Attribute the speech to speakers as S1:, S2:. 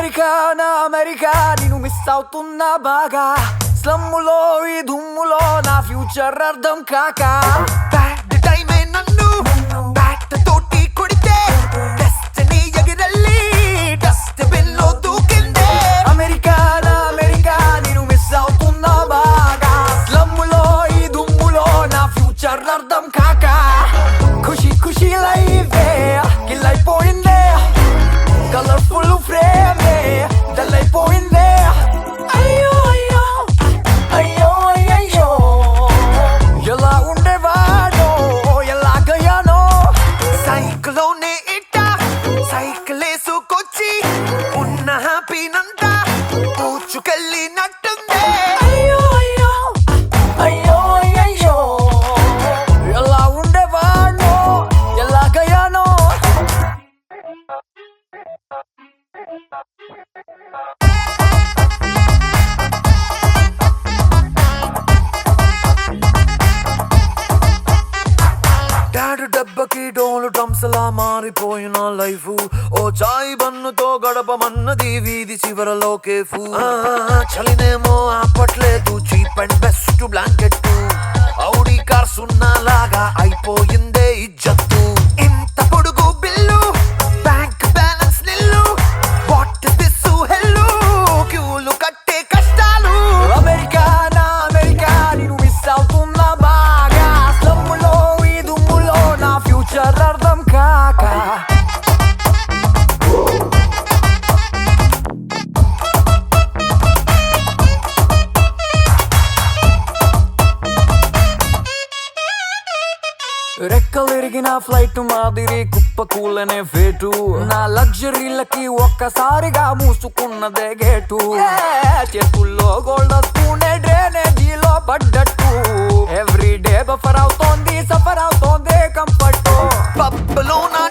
S1: America నేను miss అవుతున్నా బాగా స్లమ్ములో ఈ దుమ్ములో నా ఫ్యూచర్ అర్థం కాక బ్యాడ్ టైమే నన్ను బ్యాట్ తోటి కొడితే డెస్టినీ ఎగిరెళ్ళి డస్ట్ బిన్ లో దూకిందే అమెరికా నేను మిస్ అవుతున్నా బాగా స్లమ్ములో ఈ దుమ్ములో నా ఫ్యూచర్ అర్థం కాక ఖుషి లైఫే కిల్ అయిపోయిందే కలర్ఫుల్ ఫ్రేమే డల్ అయిపోయిందే అయ్యో ఎలా ఉండేవాడో ఎలాగయ్యానో సైకిల్లోనే ఇట్టా సైకిల్ వేసుకొచ్చి ఉన్న హ్యాపీనంతా పూచుకెళ్ళినట్టుందే అయ్యో ఎలా ఉండేవాడో ఎలాగయ్యానో డాడు దెబ్బకి డోలు డ్రమ్స్ లా మారిపోయిన లైఫ్ ఓ చాయ్ బన్నుతో గడపమన్నది వీధి చివరలో కేఫు చలినేమో ఆపట్లేదు cheap and best blanket Audi car సున్నాలాగా అయిపోయిందే ఇజ్జత్తు ఇంత పొడుగు bill bank balance nil what this hell క్యూలు కట్టే కష్టాలు అమెరికా నేను మిస్ అవుతున్నా బాగా స్లమ్ములో ఈ దుమ్ములో నా ఫ్యూచర్ అర్థం కాక రెక్కలిరిగిన ఫ్లైట్ మాదిరి కుప్ప కూలనే ఫేటు నా లగ్జరీలకి ఒక్కసారిగా మూసుకున్నదే గేటు చేతుల్లో గోల్డ్ స్పూనే డ్రైనేజీలో పడ్డట్టు ఎవ్రీ డే బఫర్ అవుతోంది సఫర్ అవుతోంది కంఫర్ట్ పబ్బులో నా